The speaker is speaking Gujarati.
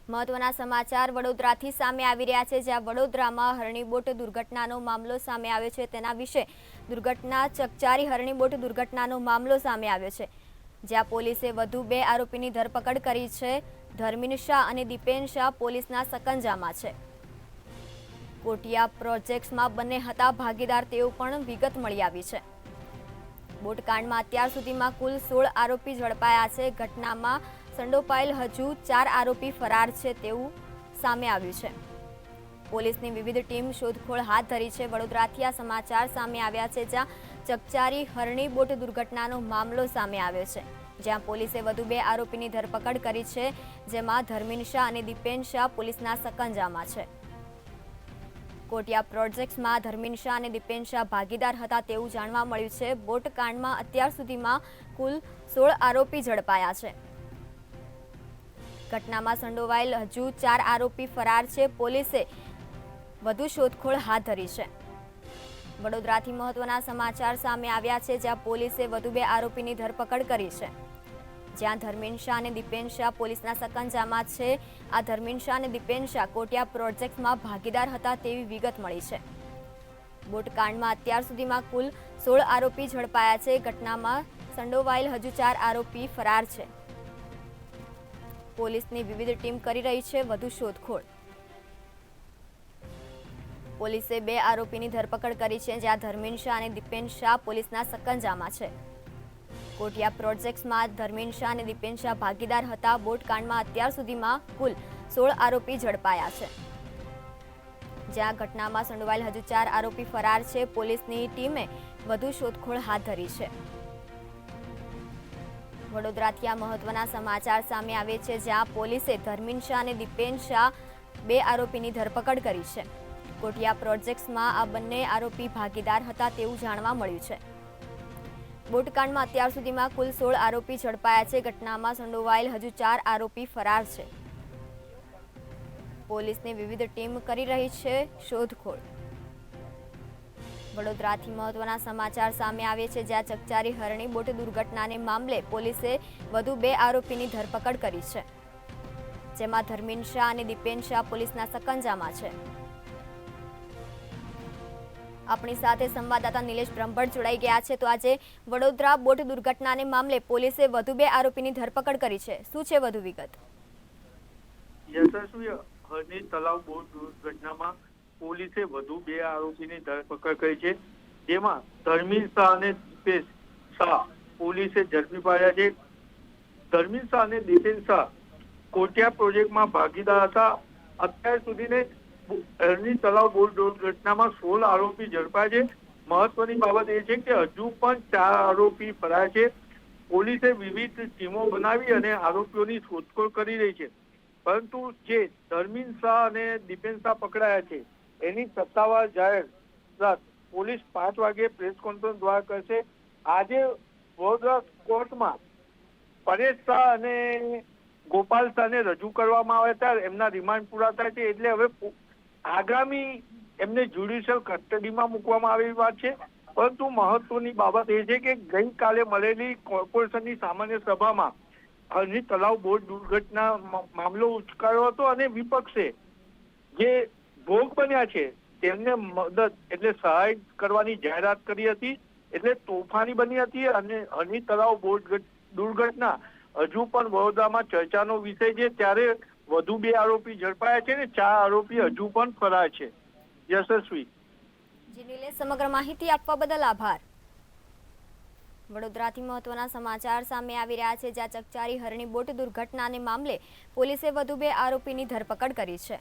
મહત્વના સમાચાર વડોદરાથી સામે આવી રહ્યા છે, જ્યાં વડોદરામાં હરણીબોટ દુર્ઘટનાનો મામલો સામે આવ્યો છે। તેના વિશે દુર્ઘટના ચકચારી હરણીબોટ દુર્ઘટનાનો મામલો સામે આવ્યો છે, જ્યાં પોલીસે વધુ 2 આરોપીની ધરપકડ કરી છે। ધર્મિન શાહ અને દીપેન શાહ પોલીસના સકંજામાં છે। કોટિયા પ્રોજેક્ટ્સમાં બંને હતા ભાગીદાર તેવું પણ વિગત મળી આવી છે। બોટકાંડમાં અત્યાર સુધીમાં કુલ 16 આરોપી ઝડપાયા છે। ઘટનામાં સંડોવાયેલ હજુ 4 આરોપી ફરાર છે તેવું સામે આવ્યું છે। પોલીસની વિવિધ ટીમ શોધખોળ હાથ ધરી છે। વડોદરાથી આ સમાચાર સામે આવ્યા છે, જ્યાં ચકચારી હરણીબોટ દુર્ઘટનાનો મામલો સામે આવ્યો છે, જ્યાં પોલીસે વધુ 2 આરોપીની ધરપકડ કરી છે, જેમાં ધર્મિન શાહ અને દીપેન શાહ પોલીસના સકંજામાં છે। કોટિયા પ્રોજેક્ટ્સમાં ધર્મિન શાહ અને દીપેન શાહ ભાગીદાર હતા તેવું જાણવા મળ્યું છે। બોટકાંડમાં અત્યાર સુધીમાં કુલ 16 આરોપી ઝડપાયા છે। ઘટનામાં સંડોવાયેલ હજુ 4 આરોપી ફરાર છે। પોલીસે વધુ શોધખોળ હાથ ધરી છે। વડોદરાથી મહત્વના સમાચાર સામે આવ્યા છે, જ્યાં પોલીસે વધુ 2 આરોપીની ધરપકડ કરી છે, જ્યાં ધર્મિન શાહ અને દીપેન શાહ પોલીસના સકંજામાં છે। આ ધર્મિન શાહ અને દીપેન શાહ કોટિયા પ્રોજેક્ટ્સમાં ભાગીદાર હતા તેવી વિગત મળી છે। બોટકાંડમાં અત્યાર સુધીમાં કુલ 16 આરોપી ઝડપાયા છે। ઘટનામાં સંડોવાયેલ હજુ 4 આરોપી ફરાર છે। પોલીસની વિવિધ ટીમ કરી રહી છે વધુ શોધખોળ। પોલીસે 2 આરોપીની ધરપકડ કરી છે, જ્યાં ધર્મિન શાહ અને દીપેન શાહ પોલીસના સકંજામાં છે। કોટિયા પ્રોજેક્ટ્સમાં ધર્મિન શાહ અને દીપેન શાહ ભાગીદાર હતા। બોટકાંડમાં અત્યાર સુધીમાં કુલ 16 આરોપી ઝડપાયા છે, જ્યાં ઘટનામાં સંડોવાયેલ હજુ 4 આરોપી ફરાર છે। પોલીસની ટીમે વધુ શોધખોળ હાથ ધરી છે। વડોદરાથી આ મહત્વના સમાચાર સામે આવે છે, જ્યાં પોલીસે ધર્મિન શાહ અને દીપેન શાહ 2 આરોપીની ધરપકડ કરી છે। કોટિયા પ્રોજેક્ટ્સમાં આ બંને આરોપી ભાગીદાર હતા તેવું જાણવા મળ્યું છે। બોટકાંડમાં અત્યાર સુધીમાં કુલ 16 આરોપી ઝડપાયા છે। ઘટનામાં સંડોવાયેલ હજુ 4 આરોપી ફરાર છે। પોલીસની વિવિધ ટીમ કરી રહી છે શોધખોળ। વડોદરાથી મહત્વના સમાચાર સામે આવે છે, જ્યાં ચકચારી હરણીબોટ દુર્ઘટનાને મામલે પોલીસે વધુ 2 આરોપીની ધરપકડ કરી છે, જેમાં ધર્મિન શાહ અને દીપેન શાહ પોલીસના સકંજામાં છે। આપણી સાથે સંવાદદાતા નિલેશ બ્રહ્મભટ્ટ જોડાઈ ગયા છે। તો આજે વડોદરા બોટ દુર્ઘટનાને મામલે પોલીસે વધુ 2 આરોપીની ધરપકડ કરી છે, શું છે વધુ વિગત? યશસ્વી હરણી તલાવ બોટ દુર્ઘટનામાં પોલીસે વધુ 2 આરોપીની ધરપકડ કરી છે, જેમાં ધર્મિન શાહ અને દીપેન શાહ પોલીસે ઝડપી પાડ્યા છે। ધર્મિન શાહ અને દીપેન શાહ કોટિયા પ્રોજેક્ટમાં ભાગીદાર હતા। અત્યાર સુધીને હરણી તલાવ બોટ દુર્ઘટનામાં 16 આરોપી ઝડપાયા છે। મહત્વની બાબત એ છે કે હજુ પણ 4 આરોપી ફરાર છે। પોલીસે વિવિધ ટીમો બનાવી અને આરોપીઓની શોધખોળ કરી રહી છે, પરંતુ જે ધર્મિન શાહ અને દીપેન શાહ પકડાયા છે એની સત્તાવાર જાહેરાત પોલીસ 5 વાગે પ્રેસ કોન્ફરન્સ દ્વારા કરશે। આજે વડોદરા કોર્ટમાં પરેશ શાહ અને ગોપાલ શાહને રજૂ કરવામાં આવ્યા હતા। એમના રિમાન્ડ પૂરા થાય છે એટલે હવે આગામી એમને જ્યુડિશિયલ કસ્ટડીમાં મૂકવામાં આવેલી વાત છે। પરંતુ મહત્વની બાબત એ છે કે ગઈકાલે મળેલી કોર્પોરેશનની સામાન્ય સભામાં હરણી તલાવ બોટ દુર્ઘટના મામલો ઉચકાયો હતો અને વિપક્ષે જે ભોગ બન્યા છે તેમને મદદ એટલે સહાય કરવાની જાહેરાત કરી હતી, એટલે તોફાની બની હતી। અને હરણી તલાવ બોટ દુર્ઘટના હજુ પણ વડોદરામાં ચર્ચાનો વિષય છે, ત્યારે વધુ 2 આરોપી ઝડપાયા છે ને 4 આરોપી હજુ પણ ફરાર છે। યશસ્વી જી નિલેશ, સમગ્ર માહિતી આપવા બદલ આભાર। વડોદરાથી મહત્વના સમાચાર સામે આવી રહ્યા છે, જ્યાં ચકચારી હરણીબોટ દુર્ઘટનાને મામલે પોલીસે વધુ 2 આરોપીની ધરપકડ કરી છે।